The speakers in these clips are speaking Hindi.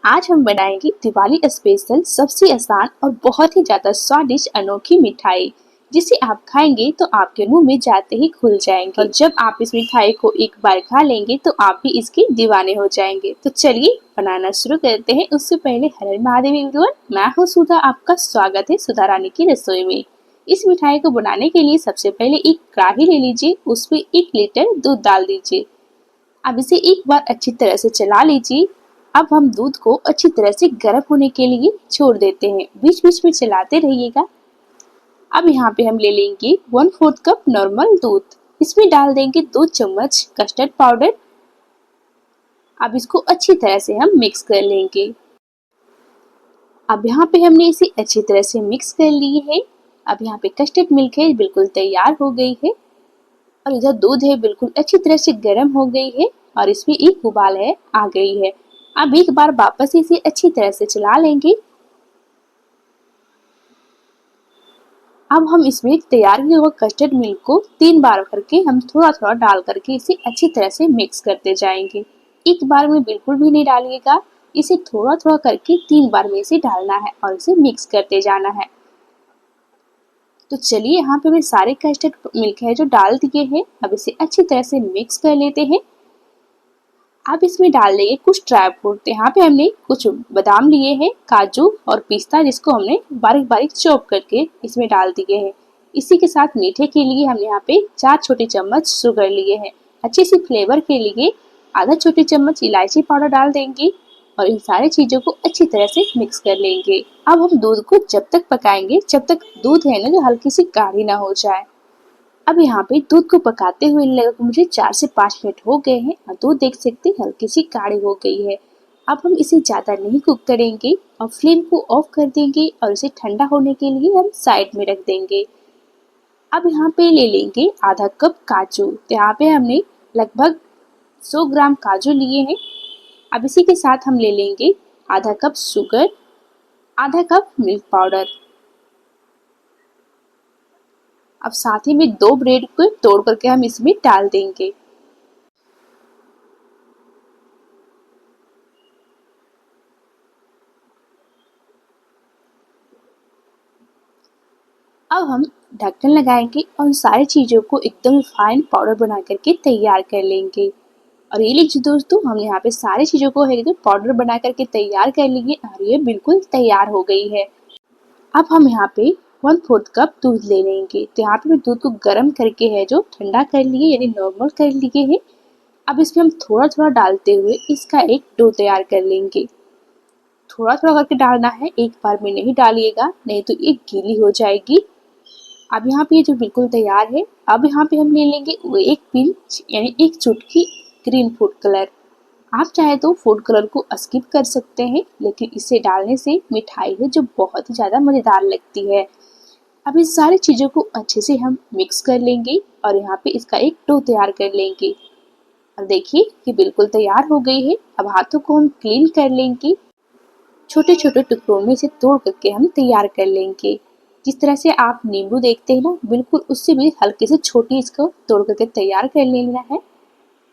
आज हम बनाएंगे दिवाली स्पेशल सबसे आसान और बहुत ही ज्यादा स्वादिष्ट अनोखी मिठाई, जिसे आप खाएंगे तो आपके मुंह में जाते ही खुल जाएंगे। और जब आप इस मिठाई को एक बार खा लेंगे तो आप भी इसके दीवाने हो जाएंगे। तो चलिए बनाना शुरू करते हैं। उससे पहले हर हर महादेव एवरीवन, मैं हूँ सुधा, आपका स्वागत है सुधा रानी की रसोई में। इस मिठाई को बनाने के लिए सबसे पहले एक कढ़ाई ले लीजिए, उसमें 1 लीटर दूध डाल दीजिए। अब इसे एक बार अच्छी तरह से चला लीजिए। अब हम दूध को अच्छी तरह से गर्म होने के लिए छोड़ देते हैं, बीच बीच में चलाते रहिएगा। अब यहाँ पे हम ले लेंगे 1/4 कप नॉर्मल दूध। इसमें डाल देंगे 2 चम्मच कस्टर्ड पाउडर। अब इसको अच्छी तरह से हम मिक्स कर लेंगे। अब यहाँ पे हमने इसे अच्छी तरह से मिक्स कर ली है। अब यहाँ पे कस्टर्ड मिल्क है बिल्कुल तैयार हो गई है, और इधर दूध है बिल्कुल अच्छी तरह से गर्म हो गई है, और इसमें एक उबाल है आ गई है। अब एक बार वापस इसे अच्छी तरह से चला लेंगे। अब हम इसमें तैयार किए हुए कस्टर्ड मिल्क को 3 बार करके हम थोड़ा थोड़ा डाल करके इसे अच्छी तरह से मिक्स करते जाएंगे। एक बार में बिल्कुल भी नहीं डालिएगा, इसे थोड़ा थोड़ा करके 3 बार में इसे डालना है और इसे मिक्स करते जाना है। तो चलिए यहाँ पे मैं सारे कस्टर्ड मिल्क है जो डाल दिए हैं। अब इसे अच्छी तरह से मिक्स कर लेते हैं। अब इसमें डाल देंगे कुछ ड्राई फ्रूट। यहाँ पे हमने कुछ बादाम लिए हैं, काजू और पिस्ता, जिसको हमने बारीक बारीक चॉप करके इसमें डाल दिए हैं। इसी के साथ मीठे के लिए हम यहाँ पे 4 छोटे चम्मच शुगर लिए हैं। अच्छी सी फ्लेवर के लिए आधा छोटी चम्मच इलायची पाउडर डाल देंगे, और इन सारी चीजों को अच्छी तरह से मिक्स कर लेंगे। अब हम दूध को जब तक पकाएंगे जब तक दूध है ना जो हल्की सी गाढ़ी ना हो जाए। अब यहाँ पे दूध को पकाते हुए लगभग मुझे 4 से 5 मिनट हो गए हैं, और दूध देख सकते हैं हल्की सी गाढ़ी हो गई है। अब हम इसे ज़्यादा नहीं कुक करेंगे और फ्लेम को ऑफ कर देंगे, और इसे ठंडा होने के लिए हम साइड में रख देंगे। अब यहाँ पे ले लेंगे आधा कप काजू। तो यहाँ पे हमने लगभग 100 ग्राम काजू लिए हैं। अब इसी के साथ हम ले लेंगे आधा कप शुगर, आधा कप मिल्क पाउडर। अब साथ ही में 2 ब्रेड को तोड़ करके हम इसमें डाल देंगे। अब हम ढक्कन लगाएंगे और उन सारी चीज़ों को एकदम फाइन पाउडर बना करके तैयार कर लेंगे। और ये लीजिए दोस्तों, हम यहाँ पे सारी चीज़ों को एकदम पाउडर बना करके तैयार कर लिए, और ये बिल्कुल तैयार हो गई है। अब हम यहाँ पे 1/4 कप दूध ले लेंगे। तो यहाँ पे मैं दूध को गर्म करके है जो ठंडा कर लिए, यानी नॉर्मल कर लिए है। अब इसमें हम थोड़ा थोड़ा डालते हुए इसका एक डो तैयार कर लेंगे। थोड़ा थोड़ा करके डालना है, एक बार में नहीं डालिएगा, नहीं तो ये गीली हो जाएगी। अब यहाँ पे ये जो बिल्कुल तैयार है। अब यहाँ पे हम ले लेंगे वो 1 पिंच यानी 1 चुटकी ग्रीन फूड कलर। आप चाहे तो फूड कलर को स्किप कर सकते हैं, लेकिन इसे डालने से मिठाई है जो बहुत ही ज़्यादा मज़ेदार लगती है। अब इस सारी चीज़ों को अच्छे से हम मिक्स कर लेंगे, और यहाँ पे इसका एक डो तैयार कर लेंगे। और देखिए कि बिल्कुल तैयार हो गई है। अब हाथों को हम क्लीन कर लेंगे, छोटे छोटे टुकड़ों में से तोड़ करके हम तैयार कर लेंगे। जिस तरह से आप नींबू देखते हैं ना, बिल्कुल उससे भी हल्के से छोटी इसको तोड़ करके तैयार कर लेना है।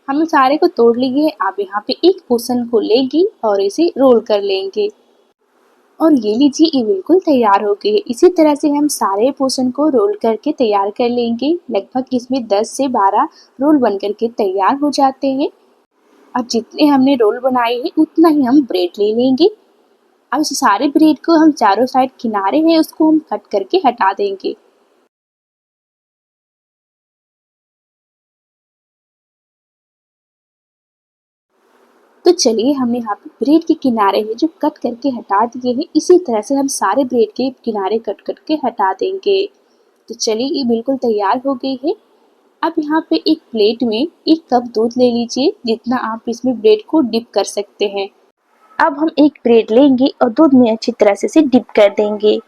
हम सारे को तोड़ लिए। आप यहाँ पे एक पोर्शन को लेंगे और इसे रोल कर लेंगे, और ये लीजिए ये बिल्कुल तैयार हो गई है। इसी तरह से हम सारे पोर्शन को रोल करके तैयार कर लेंगे। लगभग इसमें 10 से 12 रोल बन करके तैयार हो जाते हैं। अब जितने हमने रोल बनाए हैं उतना ही हम ब्रेड ले लेंगे। अब इस सारे ब्रेड को हम चारों साइड किनारे हैं उसको हम कट करके हटा देंगे। तो चलिए हमने यहाँ पे ब्रेड के किनारे हैं जो कट करके हटा दिए हैं, इसी तरह से हम सारे ब्रेड के किनारे कट करके हटा देंगे। तो चलिए ये बिल्कुल तैयार हो गई है। अब यहाँ पे एक प्लेट में 1 कप दूध ले लीजिए, जितना आप इसमें ब्रेड को डिप कर सकते हैं। अब हम एक ब्रेड लेंगे और दूध में अच्छी तरह से इसे डिप कर देंगे।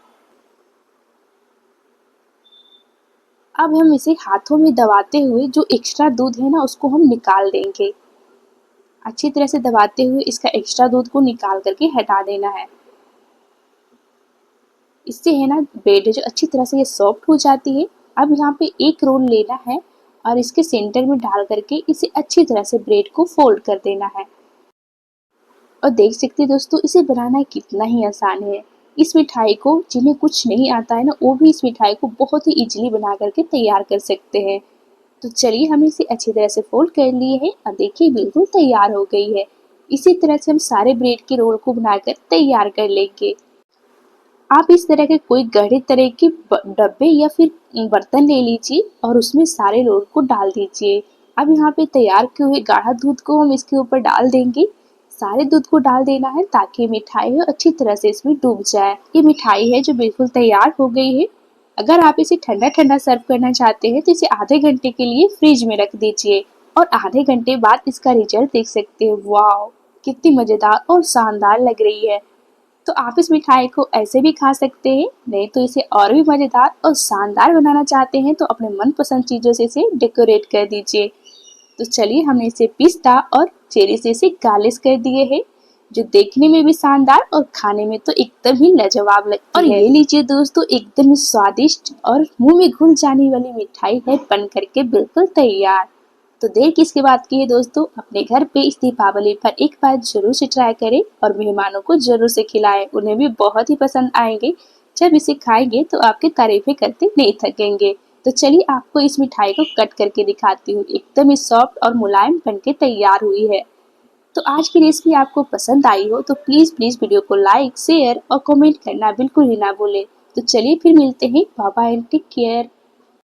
अब हम इसे हाथों में दबाते हुए जो एक्स्ट्रा दूध है ना उसको हम निकाल देंगे। अच्छी तरह से दबाते हुए इसका एक्स्ट्रा दूध को निकाल करके हटा देना है। इससे है ना ब्रेड जो अच्छी तरह से ये सॉफ्ट हो जाती है। अब यहाँ पे एक रोल लेना है, और इसके सेंटर में डाल करके इसे अच्छी तरह से ब्रेड को फोल्ड कर देना है। और देख सकते हैं दोस्तों, इसे बनाना कितना ही आसान है। इस मिठाई को जिन्हें कुछ नहीं आता है ना, वो भी इस मिठाई को बहुत ही इजीली बना करके तैयार कर सकते हैं। तो चलिए, हम इसे अच्छी तरह से फोल्ड कर लिए हैं और देखिए बिल्कुल तैयार हो गई है। इसी तरह से हम सारे ब्रेड के रोल को बनाकर तैयार कर लेंगे। आप इस तरह के कोई गहरे तरह के डब्बे या फिर बर्तन ले लीजिए और उसमें सारे रोल को डाल दीजिए। अब यहाँ पे तैयार किए हुए गाढ़ा दूध को हम इसके ऊपर डाल देंगे। सारे दूध को डाल देना है ताकि मिठाई है अच्छी तरह से इसमें डूब जाए। ये मिठाई है जो बिल्कुल तैयार हो गई है। अगर आप इसे ठंडा ठंडा सर्व करना चाहते हैं तो इसे आधे घंटे के लिए फ्रिज में रख दीजिए और आधे घंटे बाद इसका रिजल्ट देख सकते हैं। वाह, कितनी मजेदार और शानदार लग रही है। तो आप इस मिठाई को ऐसे भी खा सकते हैं, नहीं तो इसे और भी मजेदार और शानदार बनाना चाहते हैं तो अपने मनपसंद चीजों से इसे डेकोरेट कर दीजिए। तो चलिए, हमने इसे पिस्ता और चेरी से इसे गार्निश कर दिए हैं, जो देखने में भी शानदार और खाने में तो एकदम ही लाजवाब लगती है। और ये लीजिए दोस्तों, एकदम ही स्वादिष्ट और मुंह में घुल जाने वाली मिठाई है बन करके बिल्कुल तैयार। तो देर किसके बात की है दोस्तों, अपने घर पे इस दीपावली पर एक बार जरूर से ट्राई करें और मेहमानों को जरूर से खिलाएं। उन्हें भी बहुत ही पसंद आएंगे। जब इसे खाएंगे तो आपकी तारीफें करते नहीं थकेंगे। तो चलिए, आपको इस मिठाई को कट करके दिखाती हूँ। एकदम ही सॉफ्ट और मुलायम बनके तैयार हुई है। तो आज की रेसिपी आपको पसंद आई हो तो प्लीज प्लीज वीडियो को लाइक, शेयर और कमेंट करना बिल्कुल ही ना भूलें। तो चलिए फिर मिलते हैं। Bye bye and take care.